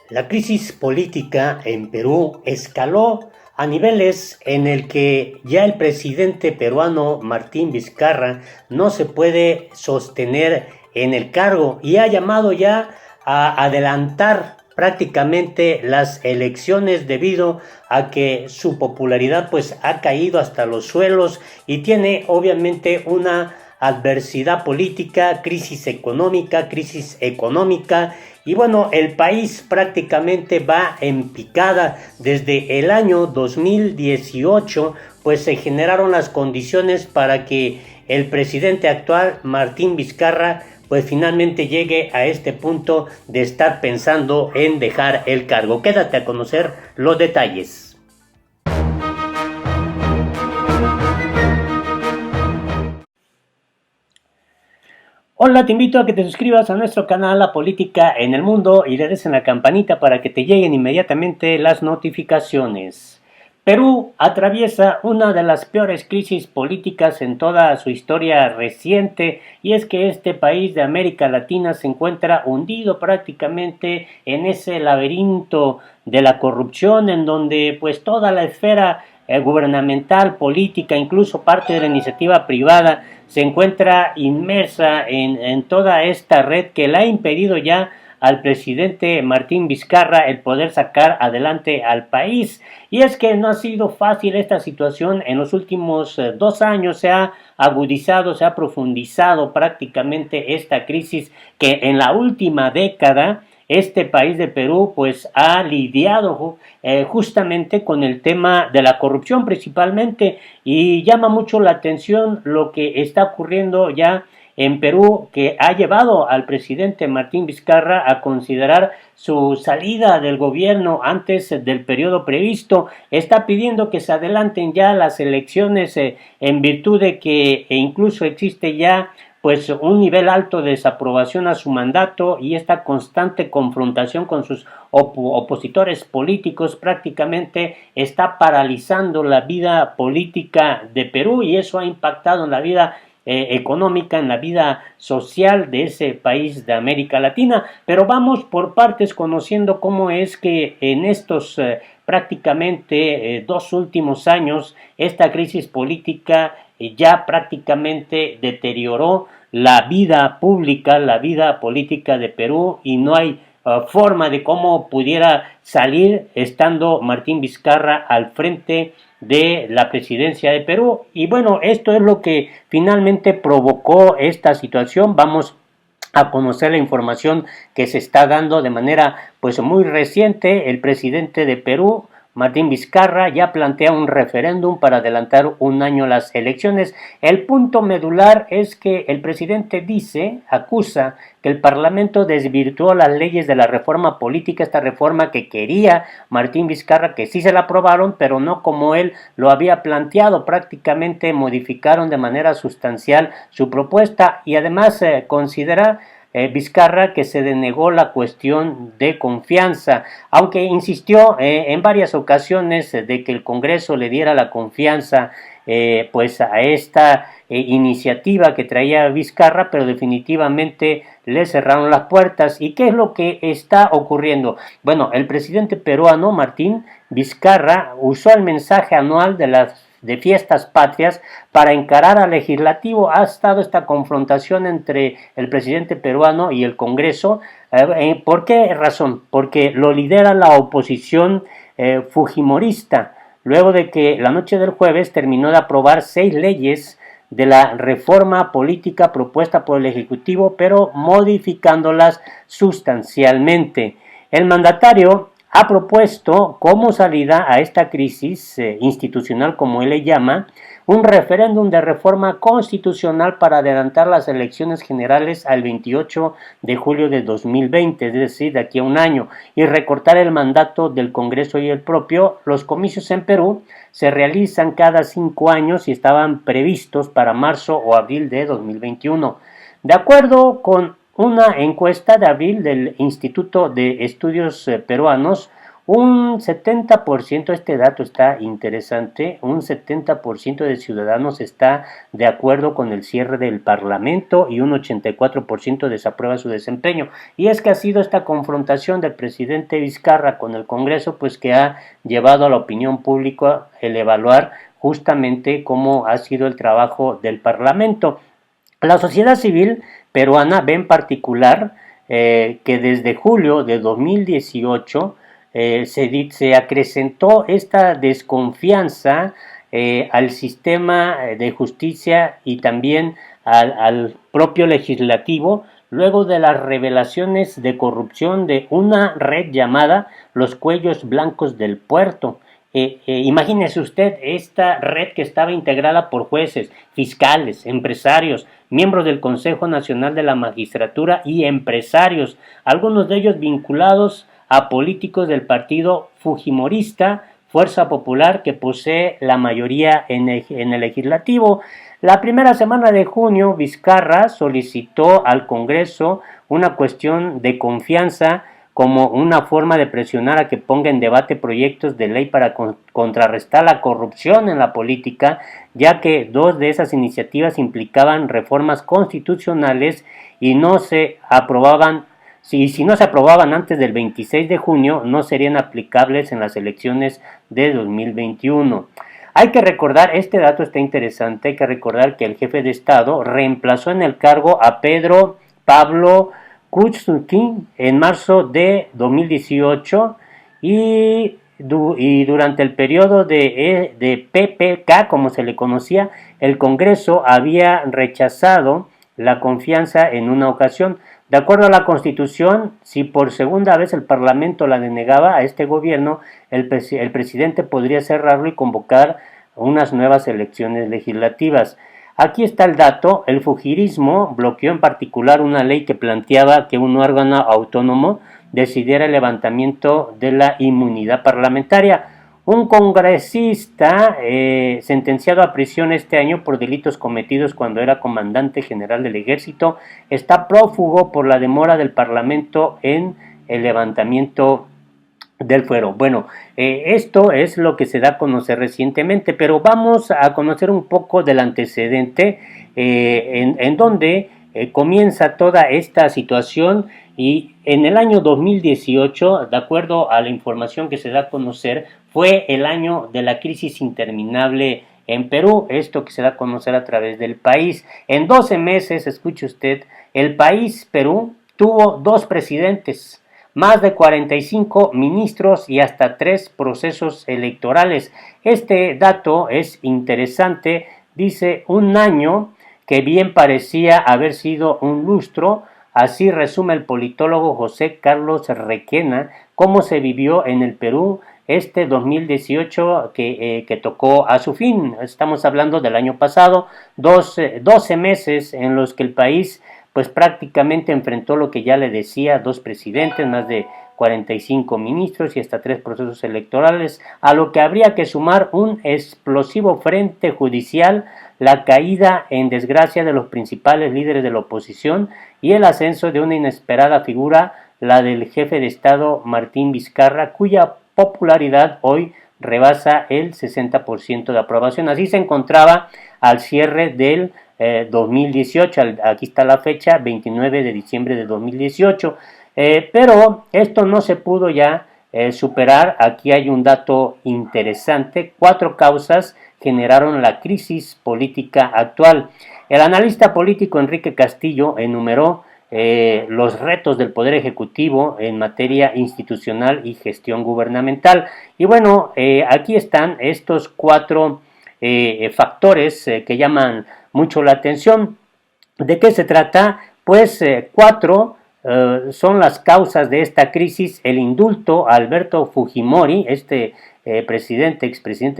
La crisis política en Perú escaló a niveles en el que ya el presidente peruano Martín Vizcarra no se puede sostener en el cargo y ha llamado ya a adelantar prácticamente las elecciones debido a que su popularidad pues ha caído hasta los suelos y tiene obviamente una adversidad política, crisis económica y bueno, el país prácticamente va en picada. Desde el año 2018 pues se generaron las condiciones para que el presidente actual Martín Vizcarra pues finalmente llegue a este punto de estar pensando en dejar el cargo. Quédate a conocer los detalles. Hola, te invito a que te suscribas a nuestro canal La Política en el Mundo y le des en la campanita para que te lleguen inmediatamente las notificaciones. Perú atraviesa una de las peores crisis políticas en toda su historia reciente y es que este país de América Latina se encuentra hundido prácticamente en ese laberinto de la corrupción en donde pues toda la esfera gubernamental, política, incluso parte de la iniciativa privada se encuentra inmersa en toda esta red que le ha impedido ya al presidente Martín Vizcarra el poder sacar adelante al país. Y es que no ha sido fácil esta situación. En los últimos 2 años se ha agudizado, se ha profundizado prácticamente esta crisis que en la última década este país de Perú pues ha lidiado justamente con el tema de la corrupción principalmente y llama mucho la atención lo que está ocurriendo ya en Perú, que ha llevado al presidente Martín Vizcarra a considerar su salida del gobierno antes del periodo previsto. Está pidiendo que se adelanten ya las elecciones en virtud de que incluso existe ya pues un nivel alto de desaprobación a su mandato y esta constante confrontación con sus opositores políticos prácticamente está paralizando la vida política de Perú y eso ha impactado en la vida económica, en la vida social de ese país de América Latina. Pero vamos por partes conociendo cómo es que en estos prácticamente 2 últimos años esta crisis política ya prácticamente deterioró la vida pública, la vida política de Perú y no hay forma de cómo pudiera salir estando Martín Vizcarra al frente de la presidencia de Perú. Y bueno, esto es lo que finalmente provocó esta situación. Vamos a conocer la información que se está dando de manera pues muy reciente. El presidente de Perú, Martín Vizcarra, ya plantea un referéndum para adelantar 1 año las elecciones. El punto medular es que el presidente acusa que el Parlamento desvirtuó las leyes de la reforma política, esta reforma que quería Martín Vizcarra, que sí se la aprobaron, pero no como él lo había planteado. Prácticamente modificaron de manera sustancial su propuesta y además considera Vizcarra que se denegó la cuestión de confianza, aunque insistió en varias ocasiones de que el Congreso le diera la confianza pues a esta iniciativa que traía Vizcarra, pero definitivamente le cerraron las puertas. ¿Y qué es lo que está ocurriendo? Bueno, el presidente peruano Martín Vizcarra usó el mensaje anual de fiestas patrias para encarar al legislativo. Ha estado esta confrontación entre el presidente peruano y el Congreso. ¿Por qué razón? Porque lo lidera la oposición fujimorista, luego de que la noche del jueves terminó de aprobar 6 leyes de la reforma política propuesta por el Ejecutivo, pero modificándolas sustancialmente. El mandatario ha propuesto como salida a esta crisis institucional, como él le llama, un referéndum de reforma constitucional para adelantar las elecciones generales al 28 de julio de 2020, es decir, de aquí a 1 año, y recortar el mandato del Congreso y el propio. Los comicios en Perú se realizan cada 5 años y estaban previstos para marzo o abril de 2021. De acuerdo con una encuesta de abril del Instituto de Estudios Peruanos, Un 70%, este dato está interesante, un 70% de ciudadanos está de acuerdo con el cierre del Parlamento y un 84% desaprueba su desempeño. Y es que ha sido esta confrontación del presidente Vizcarra con el Congreso, pues que ha llevado a la opinión pública el evaluar justamente cómo ha sido el trabajo del Parlamento. La sociedad civil peruana ve en particular que desde julio de 2018 se acrecentó esta desconfianza al sistema de justicia y también al propio legislativo, luego de las revelaciones de corrupción de una red llamada los Cuellos Blancos del Puerto. Imagínese usted esta red que estaba integrada por jueces, fiscales, empresarios, miembros del Consejo Nacional de la Magistratura y empresarios, algunos de ellos vinculados a políticos del partido fujimorista, Fuerza Popular, que posee la mayoría en el legislativo. La primera semana de junio, Vizcarra solicitó al Congreso una cuestión de confianza como una forma de presionar a que ponga en debate proyectos de ley para contrarrestar la corrupción en la política, ya que dos de esas iniciativas implicaban reformas constitucionales y no se aprobaban. Si no se aprobaban antes del 26 de junio, no serían aplicables en las elecciones de 2021. Hay que recordar, este dato está interesante, hay que recordar que el jefe de Estado reemplazó en el cargo a Pedro Pablo Kuczynski en marzo de 2018 y durante el periodo de PPK, como se le conocía, el Congreso había rechazado la confianza en una ocasión. De acuerdo a la Constitución, si por segunda vez el Parlamento la denegaba a este gobierno, el presidente podría cerrarlo y convocar unas nuevas elecciones legislativas. Aquí está el dato: el fujirismo bloqueó en particular una ley que planteaba que un órgano autónomo decidiera el levantamiento de la inmunidad parlamentaria. Un congresista sentenciado a prisión este año por delitos cometidos cuando era comandante general del ejército está prófugo por la demora del Parlamento en el levantamiento del fuero. Bueno, esto es lo que se da a conocer recientemente, pero vamos a conocer un poco del antecedente en donde comienza toda esta situación. Y en el año 2018, de acuerdo a la información que se da a conocer, fue el año de la crisis interminable en Perú, esto que se da a conocer a través del país. En 12 meses, escuche usted, el país, Perú, tuvo 2 presidentes, más de 45 ministros y hasta 3 procesos electorales. Este dato es interesante, dice un año que bien parecía haber sido un lustro. Así resume el politólogo José Carlos Requena cómo se vivió en el Perú este 2018 que tocó a su fin. Estamos hablando del año pasado, 12 meses en los que el país pues prácticamente enfrentó lo que ya le decía, 2 presidentes, más de 45 ministros y hasta 3 procesos electorales, a lo que habría que sumar un explosivo frente judicial, la caída en desgracia de los principales líderes de la oposición y el ascenso de una inesperada figura, la del jefe de Estado Martín Vizcarra, cuya popularidad hoy rebasa el 60% de aprobación. Así se encontraba al cierre del 2018, aquí está la fecha, 29 de diciembre de 2018, pero esto no se pudo ya superar. Aquí hay un dato interesante: 4 causas generaron la crisis política actual. El analista político Enrique Castillo enumeró los retos del Poder Ejecutivo en materia institucional y gestión gubernamental. Y bueno, aquí están estos 4 factores que llaman mucho la atención. ¿De qué se trata? Pues 4 son las causas de esta crisis: el indulto a Alberto Fujimori, este expresidente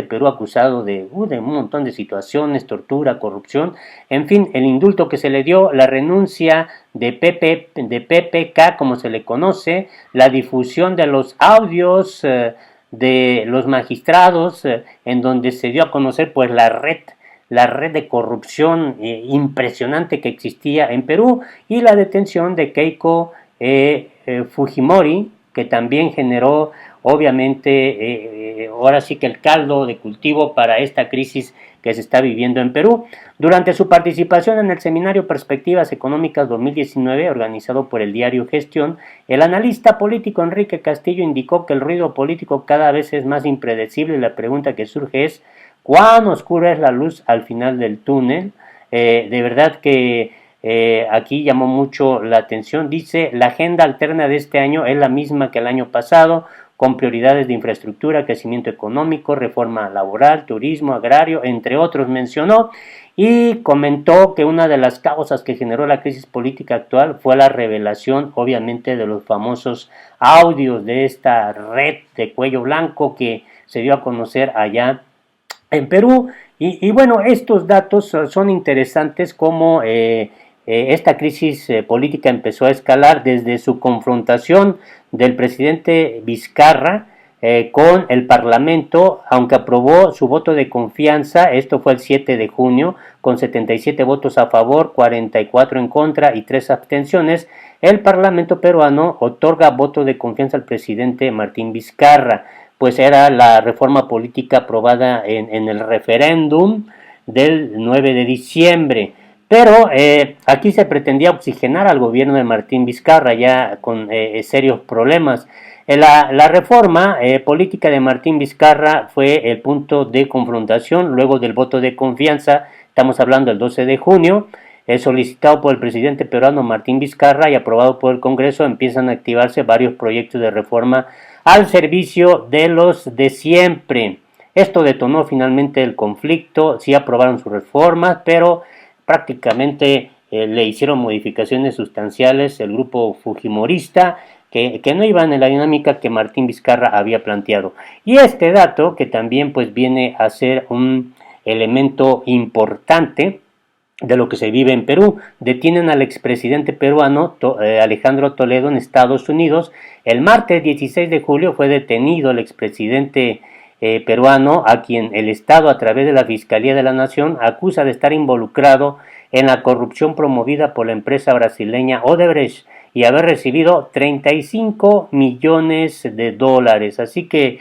de Perú, acusado de un montón de situaciones, tortura, corrupción, en fin, el indulto que se le dio, la renuncia de PPK, como se le conoce, la difusión de los audios de los magistrados, en donde se dio a conocer pues la red de corrupción impresionante que existía en Perú, y la detención de Keiko Fujimori, que también generó obviamente ahora sí que el caldo de cultivo para esta crisis que se está viviendo en Perú. Durante su participación en el seminario Perspectivas Económicas 2019, organizado por el diario Gestión, el analista político Enrique Castillo indicó que el ruido político cada vez es más impredecible y la pregunta que surge es ¿cuán oscura es la luz al final del túnel? De verdad que aquí llamó mucho la atención. Dice, la agenda alterna de este año es la misma que el año pasado, con prioridades de infraestructura, crecimiento económico, reforma laboral, turismo, agrario, entre otros, mencionó, y comentó que una de las causas que generó la crisis política actual fue la revelación, obviamente, de los famosos audios de esta red de cuello blanco que se dio a conocer allá en Perú. Y bueno, estos datos son interesantes como esta crisis política empezó a escalar desde su confrontación del presidente Vizcarra con el Parlamento, aunque aprobó su voto de confianza, esto fue el 7 de junio, con 77 votos a favor, 44 en contra y 3 abstenciones, el Parlamento peruano otorga voto de confianza al presidente Martín Vizcarra, pues era la reforma política aprobada en el referéndum del 9 de diciembre. Pero aquí se pretendía oxigenar al gobierno de Martín Vizcarra ya con serios problemas. La reforma política de Martín Vizcarra fue el punto de confrontación luego del voto de confianza, estamos hablando del 12 de junio, solicitado por el presidente peruano Martín Vizcarra y aprobado por el Congreso, empiezan a activarse varios proyectos de reforma al servicio de los de siempre. Esto detonó finalmente el conflicto, sí aprobaron sus reformas, pero prácticamente le hicieron modificaciones sustanciales el grupo fujimorista que no iban en la dinámica que Martín Vizcarra había planteado. Y este dato que también pues viene a ser un elemento importante de lo que se vive en Perú. Detienen al expresidente peruano Alejandro Toledo en Estados Unidos. El martes 16 de julio fue detenido el expresidente peruano, a quien el Estado a través de la Fiscalía de la Nación acusa de estar involucrado en la corrupción promovida por la empresa brasileña Odebrecht y haber recibido 35 millones de dólares. Así que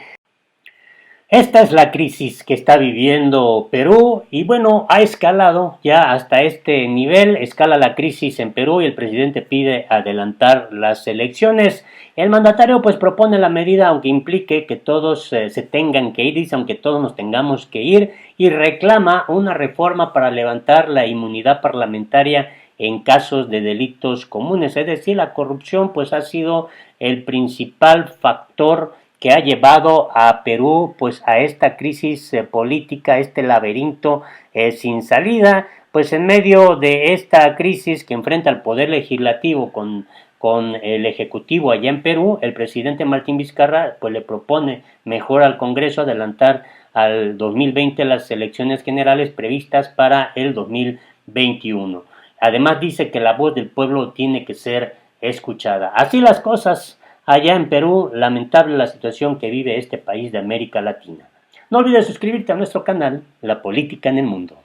esta es la crisis que está viviendo Perú y bueno, ha escalado ya hasta este nivel, escala la crisis en Perú y el presidente pide adelantar las elecciones. El mandatario pues propone la medida aunque implique que todos se tengan que ir, dice aunque todos nos tengamos que ir y reclama una reforma para levantar la inmunidad parlamentaria en casos de delitos comunes, es decir, la corrupción pues ha sido el principal factor que ha llevado a Perú pues a esta crisis política, este laberinto sin salida, pues en medio de esta crisis que enfrenta el poder legislativo con el ejecutivo allá en Perú, el presidente Martín Vizcarra pues le propone mejor al Congreso adelantar al 2020 las elecciones generales previstas para el 2021. Además dice que la voz del pueblo tiene que ser escuchada. Así las cosas. Allá en Perú, lamentable la situación que vive este país de América Latina. No olvides suscribirte a nuestro canal, La Política en el Mundo.